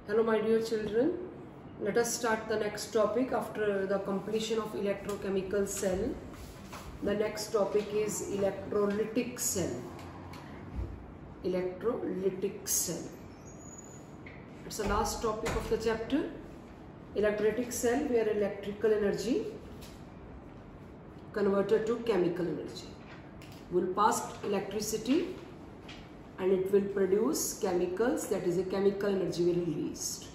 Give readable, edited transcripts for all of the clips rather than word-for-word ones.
Hello my dear children, let us start the next topic after the completion of electrochemical cell. The next topic is electrolytic cell. Electrolytic cell. It's the last topic of the chapter. Electrolytic cell, where electrical energy converted to chemical energy. Will pass electricity and it will produce chemicals, that is a chemical energy will released.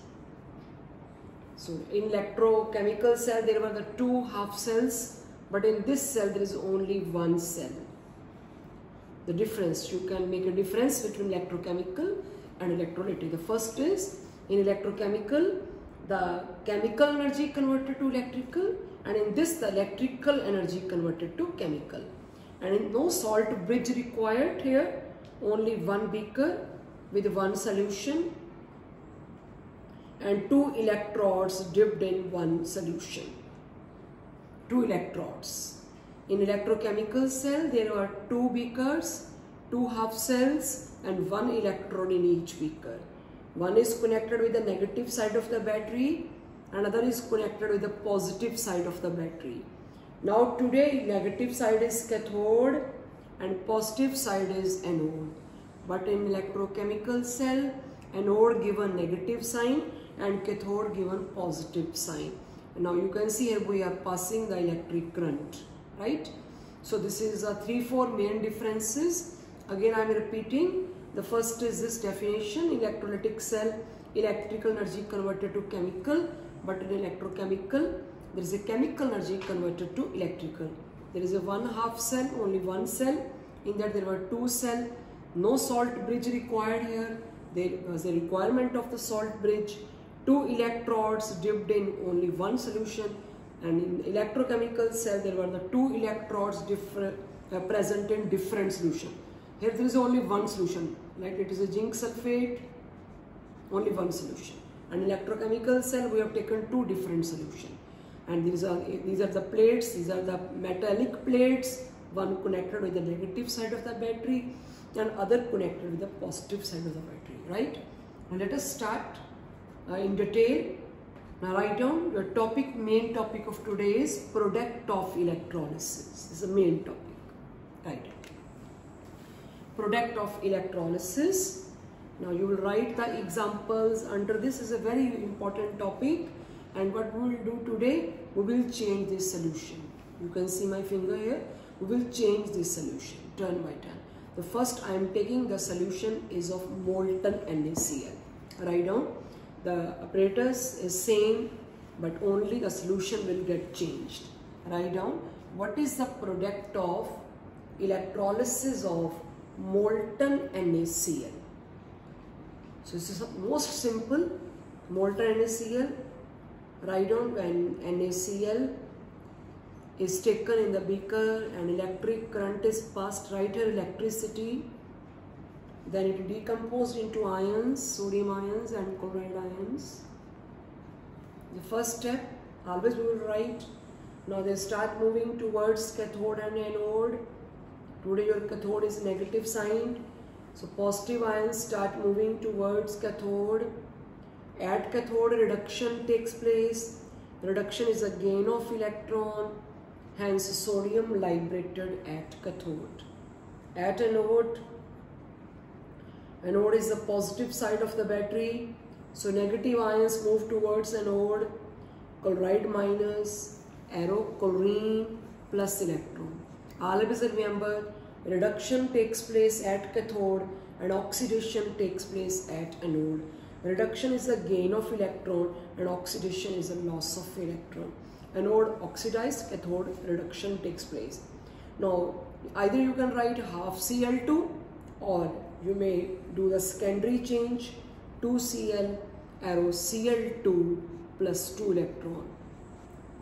So in electrochemical cell there were the two half cells, but in this cell there is only one cell. The difference, you can make a difference between electrochemical and electrolytic. The first is, in electrochemical the chemical energy converted to electrical, and in this the electrical energy converted to chemical. And in no salt bridge required here, only one beaker with one solution and two electrodes dipped in one solution. Two electrodes. In electrochemical cell there are two beakers, two half cells and one electrode in each beaker. One is connected with the negative side of the battery, another is connected with the positive side of the battery. Now today negative side is cathode and positive side is anode. But in electrochemical cell, anode given negative sign and cathode given positive sign. And now you can see here we are passing the electric current, right? So this is a 3-4 main differences. Again I am repeating. The first is this definition: electrolytic cell, electrical energy converted to chemical, but in electrochemical there is a chemical energy converted to electrical. There is a one half cell, only one cell. In that there were two cells. No salt bridge required here. There was a requirement of the salt bridge. Two electrodes dipped in only one solution. And in electrochemical cell there were the two electrodes present in different solution. Here there is only one solution, like it is a zinc sulfate, only one solution. And electrochemical cell we have taken two different solutions. And these are the plates, these are the metallic plates, one connected with the negative side of the battery and other connected with the positive side of the battery, right? And let us start in detail. Now write down your topic. Main topic of today is product of electrolysis. This is the main topic, right? Product of electrolysis. Now you will write the examples under this. Is a very important topic. And what we will do today, we will change this solution. You can see my finger here. We will change this solution turn by turn. The first I am taking the solution is of molten NaCl. Write down. The apparatus is same, but only the solution will get changed. Write down what is the product of electrolysis of molten NaCl. So this is the most simple. Molten NaCl. Write down when NaCl is taken in the beaker and electric current is passed, right here electricity, then it decomposed into ions, sodium ions and chloride ions. The first step, always we will write. Now they start moving towards cathode and anode. Today your cathode is negative sign, so positive ions start moving towards cathode. At cathode reduction takes place. Reduction is a gain of electron, hence sodium liberated at cathode. At anode is the positive side of the battery, so negative ions move towards anode. Chloride minus, arrow chlorine plus electron. Always remember, reduction takes place at cathode and oxidation takes place at anode. Reduction is a gain of electron and oxidation is a loss of electron. Anode oxidized, cathode reduction takes place. Now either you can write half Cl2 or you may do the secondary change, 2Cl, arrow Cl2 plus 2 electron,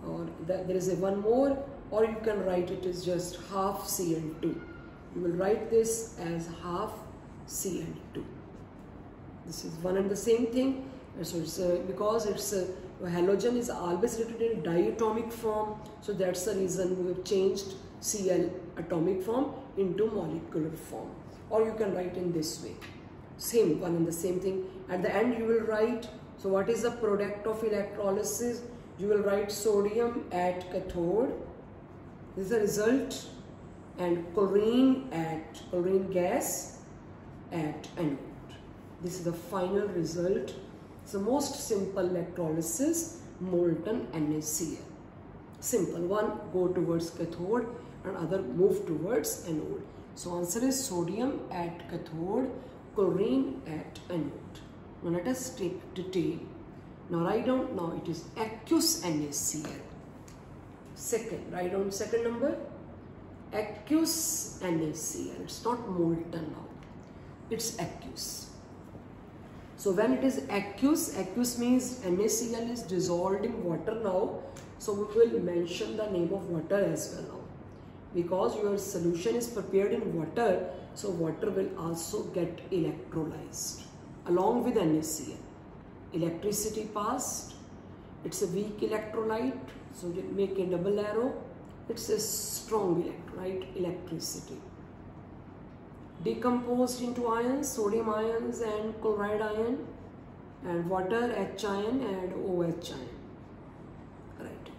or there is a one more, or you can write it as just half Cl2. You will write this as half Cl2. This is one and the same thing. So it's because it's halogen is always written in diatomic form, so that's the reason we have changed Cl atomic form into molecular form, or you can write in this way. same one and the same thing. At the end you will write, so what is the product of electrolysis? You will write sodium at cathode, this is the result, and chlorine gas at anode. This is the final result. So most simple electrolysis, molten NaCl. Simple, one go towards cathode and other move towards anode. So answer is sodium at cathode, chlorine at anode. Now let us take detail. Now write down, now it is aqueous NaCl. Second, write down second number, aqueous NaCl. It's not molten now, it's aqueous. So when it is aqueous, aqueous means NaCl is dissolved in water now. So we will mention the name of water as well now. Because your solution is prepared in water, so water will also get electrolyzed along with NaCl. Electricity passed, it's a weak electrolyte, so you make a double arrow. It's a strong electrolyte, electricity. Decomposed into ions, sodium ions and chloride ion, and water, H ion and OH ion. Right.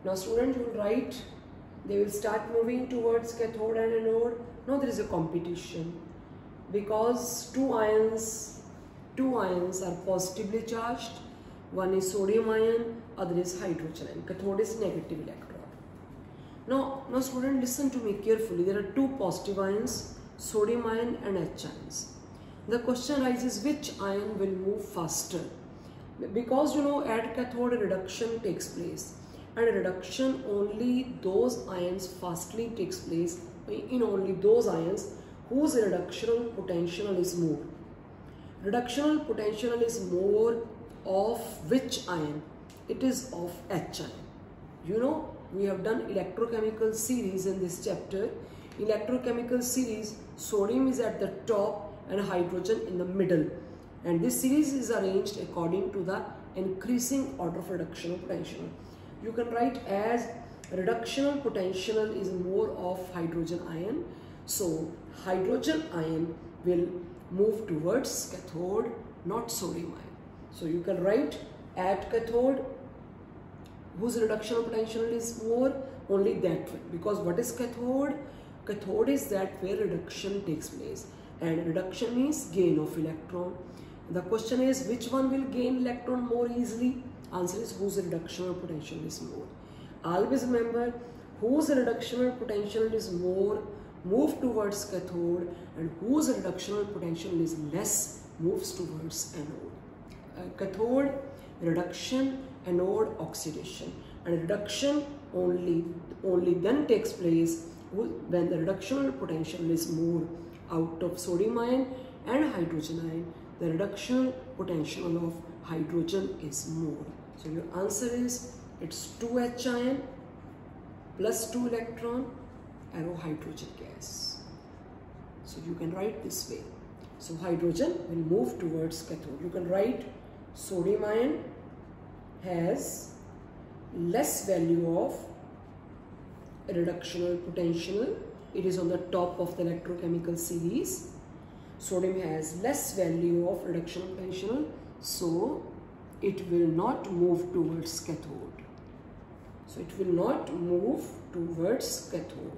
Now students will write, they will start moving towards cathode and anode. Now there is a competition because two ions are positively charged. One is sodium ion, other is hydrogen ion. Cathode is negative electron. Now student, listen to me carefully. There are two positive ions, sodium ion and H ions. The question arises, which ion will move faster? Because you know at cathode a reduction takes place, and reduction only those ions fastly takes place in only those ions whose reductional potential is more. Reductional potential is more of which ion? It is of H ion. You know, we have done electrochemical series in this chapter. Electrochemical series, sodium is at the top and hydrogen in the middle. And this series is arranged according to the increasing order of reductional potential. You can write as reductional potential is more of hydrogen ion. So hydrogen ion will move towards cathode, not sodium ion. So you can write at cathode, whose reductional potential is more, only that one. Because what is cathode? Cathode is that where reduction takes place, and reduction means gain of electron. The question is, which one will gain electron more easily? Answer is whose reductional potential is more. Always remember, whose reductional potential is more move towards cathode, and whose reductional potential is less moves towards anode. Cathode, reduction, anode, oxidation. And reduction only then takes place when the reductional potential is more. Out of sodium ion and hydrogen ion, the reduction potential of hydrogen is more. So your answer is, it's 2H ion plus 2 electron, arrow hydrogen gas. So you can write this way. So hydrogen will move towards cathode. You can write sodium ion has less value of reductional potential. It is on the top of the electrochemical series. Sodium has less value of reductional potential, so it will not move towards cathode. So it will not move towards cathode.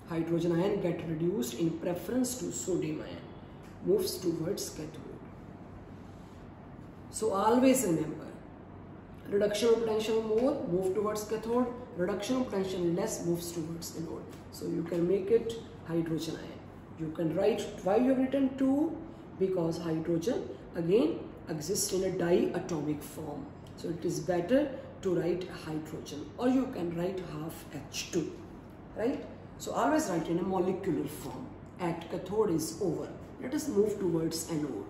Hydrogen ion get reduced in preference to sodium ion, moves towards cathode. So always remember, reductional potential more, move towards cathode, reduction potential less, moves towards anode. So you can make it hydrogen ion. You can write, why you have written 2? Because hydrogen again exists in a diatomic form. So it is better to write hydrogen, or you can write half H2, right? So always write in a molecular form. At cathode is over. Let us move towards anode.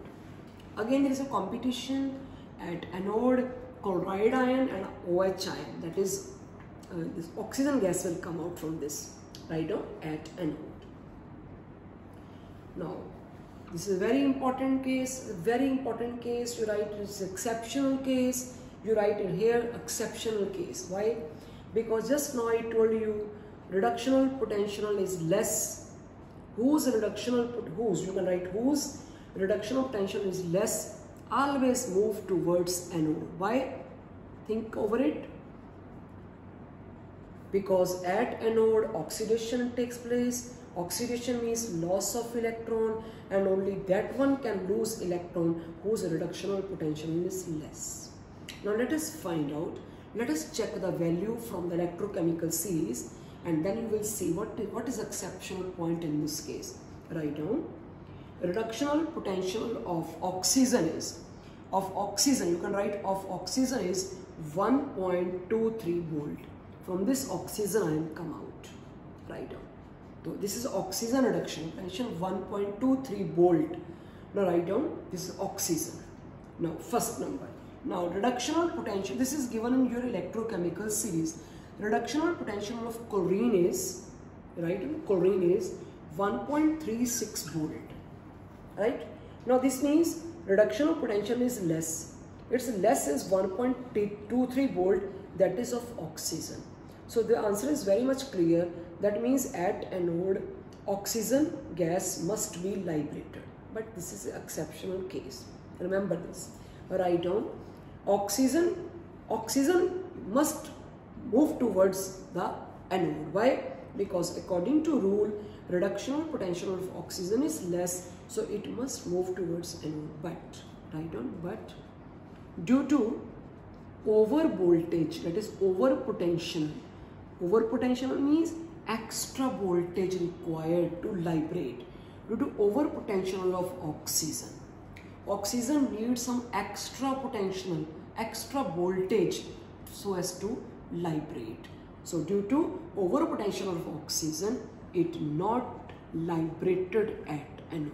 Again there is a competition. At anode, chloride ion and OH ion, that is this oxygen gas will come out from this, right? At anode. Now this is a very important case, you write this exceptional case, you write in here exceptional case. Why? Because just now I told you reductional potential is less whose you can write whose reductional potential is less, always move towards anode. Why? Think over it. Because at anode oxidation takes place. Oxidation means loss of electron, and only that one can lose electron whose reductional potential is less. Now let us find out. Let us check the value from the electrochemical series, and then you will see what is exceptional point in this case. Write down. Reductional potential of oxygen is, you can write of oxygen is 1.23 volt. From this oxygen ion come out. Write down. So this is oxygen reduction potential 1.23 volt. Now write down this is oxygen. Now first number. Now reductional potential, this is given in your electrochemical series. Reductional potential of chlorine is, right? Chlorine is 1.36 volt. Right? Now this means reductional potential is less. Its less is 1.23 volt, that is of oxygen. So the answer is very much clear. That means at anode oxygen gas must be liberated. But this is an exceptional case. Remember this. Write down. Oxygen must move towards the anode. Why? Because according to rule, reductional potential of oxygen is less, so it must move towards anode. But, write down, but due to over voltage, that is over potential. Over potential means extra voltage required to liberate. Due to over potential of oxygen, oxygen needs some extra potential, extra voltage so as to liberate. So due to over potential of oxygen, it not liberated at anode.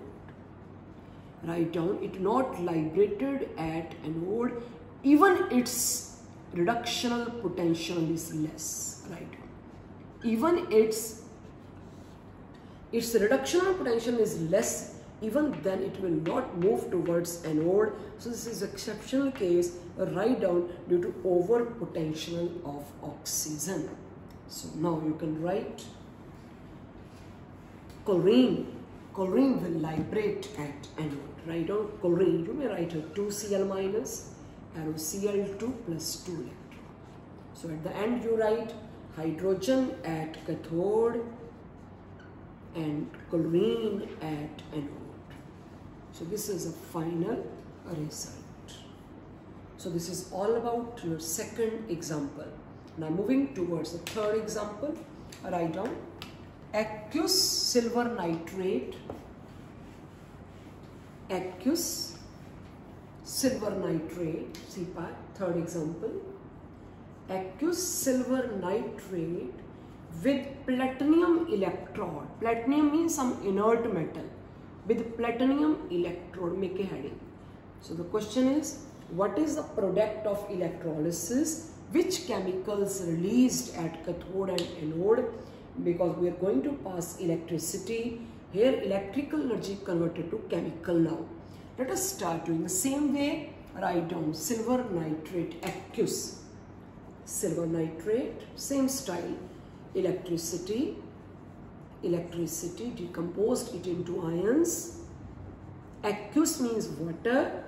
Write down, it not liberated at anode, even its reductional potential is less. Right? Even its reductional potential is less, even then it will not move towards anode. So this is exceptional case. Write down due to over potential of oxygen. So now you can write chlorine. Chlorine will liberate at anode. Write down chlorine. You may write a 2Cl minus, arrow Cl2 plus 2 electron. So at the end you write hydrogen at cathode and chlorine at anode. So this is a final result. So this is all about your second example. Now moving towards the third example, write down aqueous silver nitrate. Aqueous silver nitrate, CPAT, third example. Aqueous silver nitrate with platinum electrode. Platinum means some inert metal. With platinum electrode, make a heading. So the question is, what is the product of electrolysis? Which chemicals released at cathode and anode? Because we are going to pass electricity. Here electrical energy converted to chemical now. Let us start doing the same way. Write down silver nitrate, aqueous. Silver nitrate, same style. Electricity, decomposed it into ions. Aqueous means water.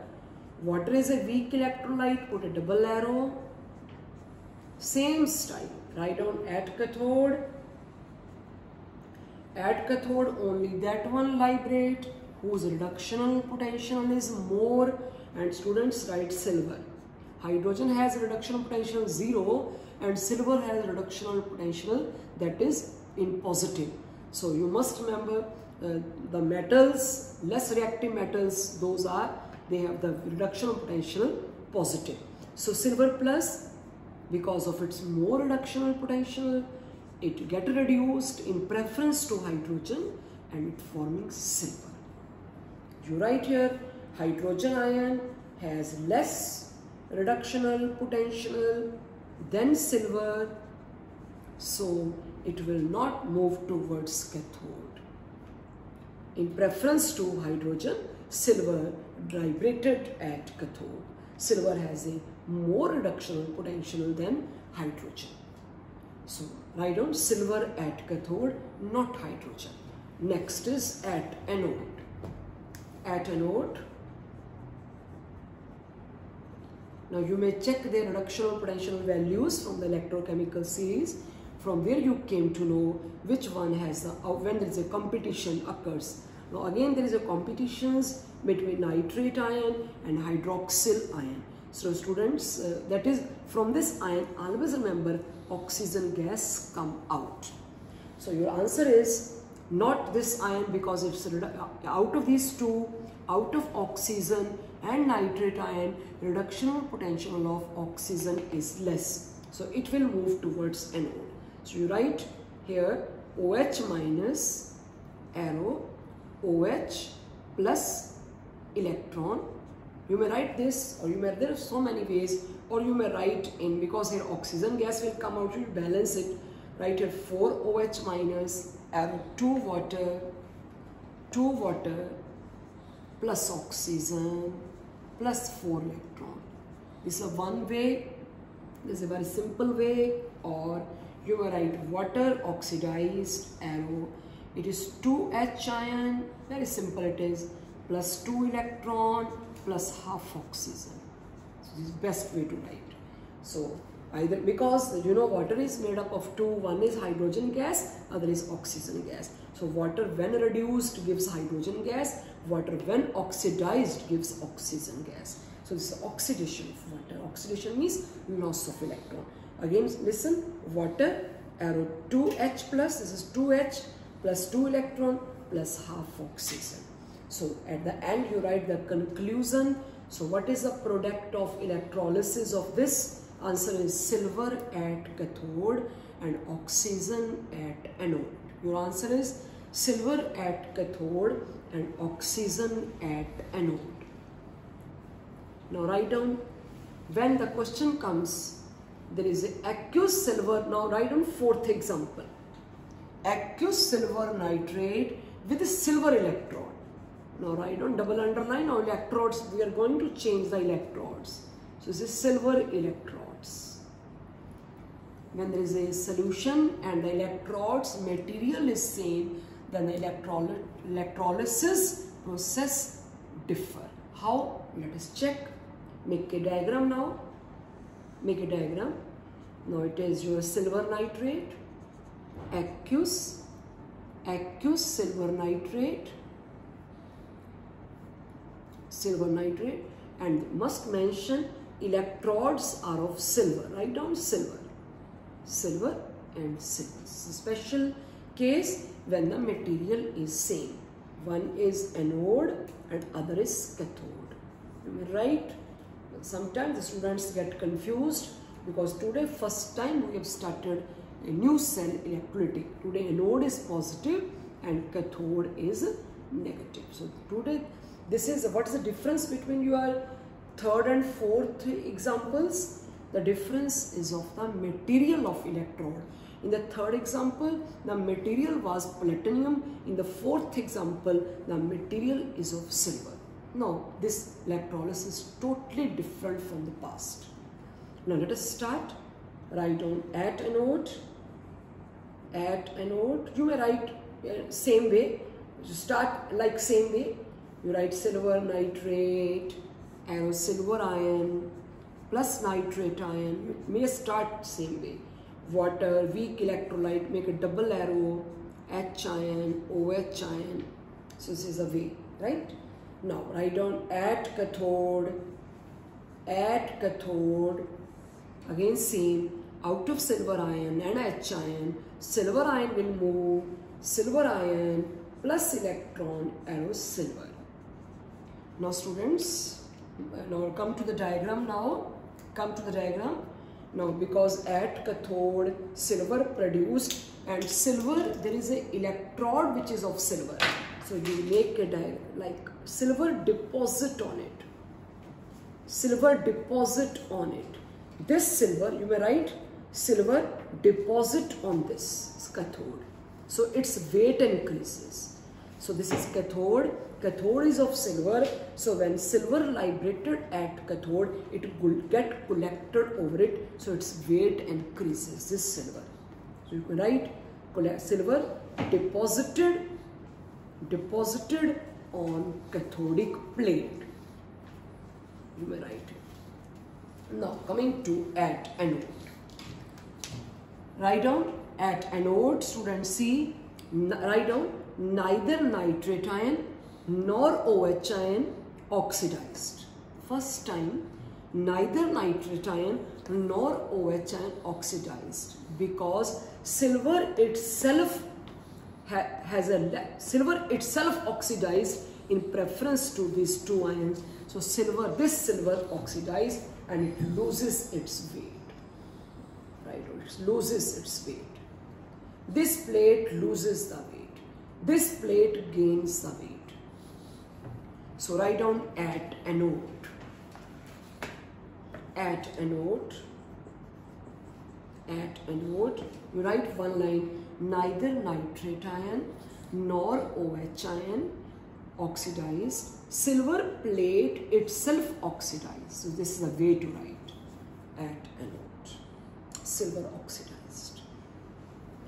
Water is a weak electrolyte, put a double arrow. Same style. Write down at cathode. At cathode only that one liberate whose reductional potential is more, and students write silver. Hydrogen has reductional potential 0 and silver has reductional potential that is in positive. So you must remember the metals, less reactive metals, they have the reductional potential positive. So silver plus, because of its more reductional potential, it get reduced in preference to hydrogen and it forming silver. You write here hydrogen ion has less reductional potential than silver, so it will not move towards cathode. In preference to hydrogen, silver liberated at cathode. Silver has a more reductional potential than hydrogen. So write down silver at cathode, not hydrogen. Next is at anode. At anode, now you may check the reductional potential values from the electrochemical series, from where you came to know which one has the, when there is a competition occurs. Now again there is a competitions between nitrate ion and hydroxyl ion. So students, that is from this ion, always remember oxygen gas come out. So your answer is not this ion, because it's out of these two, out of oxygen and nitrate ion, reductional potential of oxygen is less. So it will move towards anode. So you write here OH minus arrow, OH plus electron. You may write this, or you may, there are so many ways, or you may write in, because here oxygen gas will come out, you balance it. Write here 4 OH minus arrow 2 water plus oxygen plus 4 electron. This is a one way, this is a very simple way, or you may write water oxidized arrow, it is 2 H ion, very simple it is, plus 2 electron plus half oxygen. So this is best way to write. So either, because you know water is made up of two, one is hydrogen gas, other is oxygen gas. So water when reduced gives hydrogen gas, water when oxidized gives oxygen gas. So this is oxidation of water. Oxidation means loss of electron. Again listen, water arrow 2H plus, this is 2H plus 2 electron plus half oxygen. So at the end you write the conclusion. So what is the product of electrolysis of this? Answer is silver at cathode and oxygen at anode. Your answer is silver at cathode and oxygen at anode. Now write down, when the question comes, there is aqueous silver. Now write down fourth example. Aqueous silver nitrate with a silver electrode. Now write down, double underline, now electrodes, we are going to change the electrodes. So this is silver electrodes. When there is a solution and the electrodes material is same, then the electrolysis process differ. How? Let us check. Make a diagram now. Make a diagram. Now it is your silver nitrate, aqueous silver nitrate, and must mention electrodes are of silver. Write down silver and silver. This is a special case when the material is same. One is anode and other is cathode. You may write. Sometimes the students get confused, because today first time we have started a new cell electrolytic. Today anode is positive and cathode is negative. So today this is, what is the difference between your third and fourth examples? The difference is of the material of electrode. In the third example, the material was platinum. In the fourth example, the material is of silver. Now, this electrolysis is totally different from the past. Now, let us start. Write down at anode. You may write same way. Start like same way. You write silver nitrate, arrow silver ion, plus nitrate ion. You may start same way. Water, weak electrolyte, make a double arrow, H ion, OH ion. So this is a way, right? Now write down at cathode, again same, out of silver ion and H ion, silver ion will move, silver ion plus electron, arrow silver. Now students, now come to the diagram now. Now because at cathode silver produced, and silver there is a electrode which is of silver. So you make a diagram like silver deposit on it. This silver, you may write silver deposit on this cathode. So its weight increases. So this is cathode. Cathode is of silver. So when silver liberated at cathode, it will get collected over it. So its weight increases. This silver. So you can write silver deposited deposited on cathodic plate. You may write it. Now coming to at anode. Write down at anode, students see, write down neither nitrate ion nor OH ion oxidized. First time, neither nitrate ion nor OH ion oxidized, because silver itself silver itself oxidized in preference to these two ions. So this silver oxidized and it loses its weight. Right, it loses its weight. This plate loses the weight. This plate gains the weight. So write down at anode. At anode. At anode. You write one line. Neither nitrate ion nor OH ion oxidized. Silver plate itself oxidized. So this is a way to write at anode. Silver oxidized.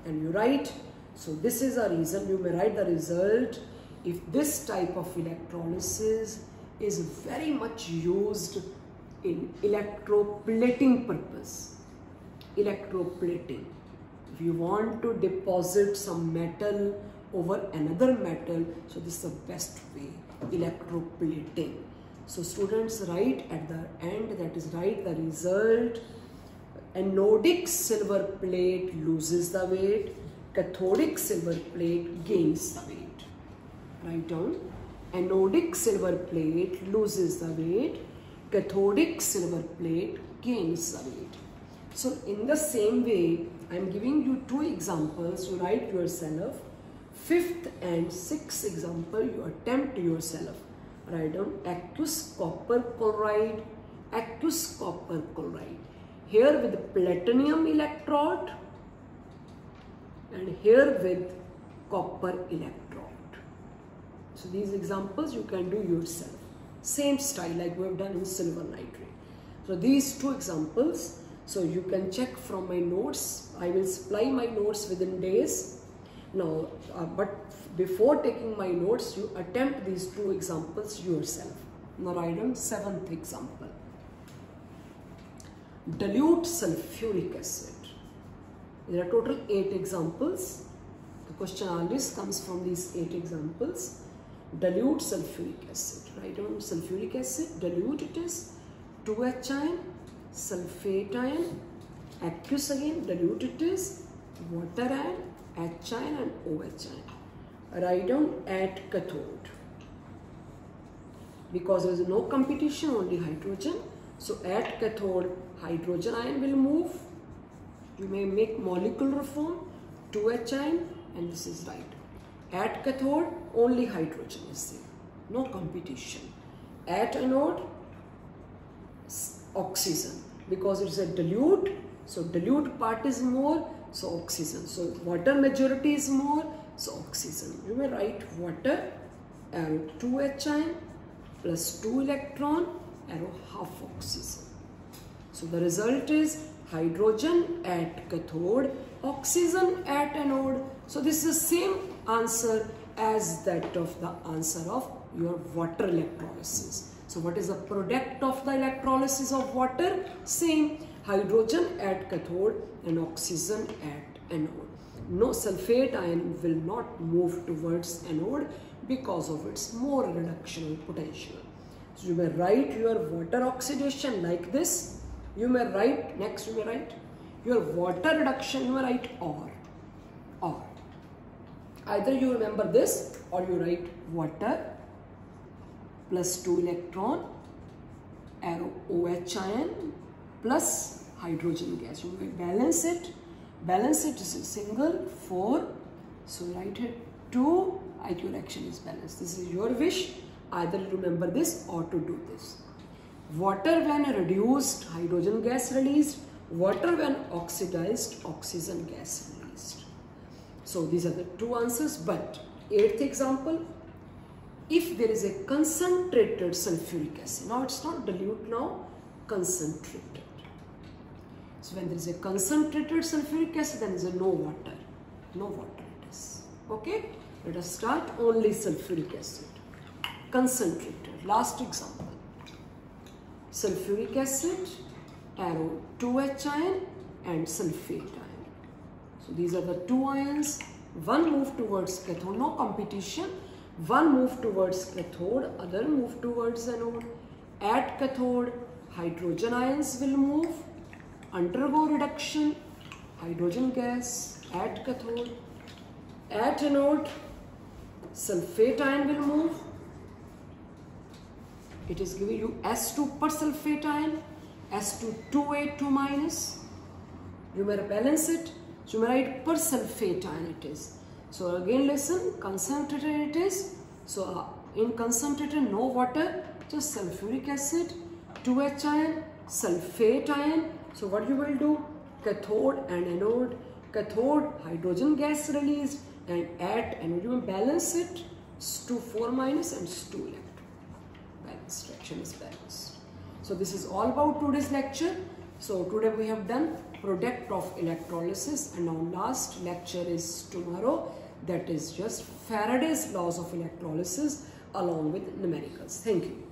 And you write, so this is a reason, you may write the result. If this type of electrolysis is very much used in electroplating purpose. Electroplating. If you want to deposit some metal over another metal, so this is the best way, electroplating. So students write at the end, that is write the result. Anodic silver plate loses the weight, cathodic silver plate gains the weight. Write down, anodic silver plate loses the weight, cathodic silver plate gains the weight. So in the same way, I am giving you two examples to write yourself. Fifth and sixth example, you attempt yourself. Write down aqueous copper chloride, aqueous copper chloride. Here with platinum electrode and here with copper electrode. So these examples you can do yourself. Same style like we have done in silver nitrate. So these two examples, so you can check from my notes. I will supply my notes within days. Now, but before taking my notes, you attempt these two examples yourself. Now write down seventh example. Dilute sulfuric acid. There are total 8 examples. The question always comes from these 8 examples. Dilute sulfuric acid. Write down sulfuric acid. Dilute it is 2H ion, sulfate ion, aqueous again. Dilute it is water ion, H ion and OH ion. Write down at cathode. Because there is no competition, only hydrogen. So at cathode, hydrogen ion will move. You may make molecular form, 2H ion, and this is right. At cathode, only hydrogen is there. No competition. At anode, oxygen. Because it is a dilute, so dilute part is more, so oxygen. So water majority is more, so oxygen. You may write water, arrow 2H ion, plus 2 electron, arrow half oxygen. So the result is hydrogen at cathode, oxygen at anode. So this is the same answer as that of the answer of your water electrolysis. So what is the product of the electrolysis of water? Same, hydrogen at cathode and oxygen at anode. No sulfate ion will not move towards anode because of its more reductional potential. So you may write your water oxidation like this. You may write, next you may write your water reduction, you may write or. Either you remember this or you write water plus 2 electron, arrow OH ion plus hydrogen gas. You may balance it. Balance it is a single 4. So write it 2, IQ action is balanced. This is your wish. Either you remember this or to do this. Water when reduced, hydrogen gas released. Water when oxidized, oxygen gas released. So these are the two answers. But 8th example, if there is a concentrated sulfuric acid, now it's not dilute now, concentrated. So when there is a concentrated sulfuric acid, then there is no water. No water it is. Okay. Let us start. Only sulfuric acid. Concentrated. Last example. Sulfuric acid, arrow 2H ion and sulfate ion. So these are the two ions. One move towards cathode, no competition. One move towards cathode, other move towards anode. At cathode, hydrogen ions will move, undergo reduction, hydrogen gas at cathode. At anode, sulfate ion will move. It is giving you S2 per sulfate ion, S2 2A2 minus. You may balance it. So you may write per sulfate ion it is. So again listen, concentrated it is. So in concentrated no water, just sulfuric acid, 2H ion, sulfate ion. So what you will do? Cathode and anode. Cathode, hydrogen gas released, and at anode you will balance it. S2 4 minus and S2 electron. Balanced, reaction is balanced. So this is all about today's lecture. So today we have done product of electrolysis, and our last lecture is tomorrow. That is just Faraday's laws of electrolysis along with numericals. Thank you.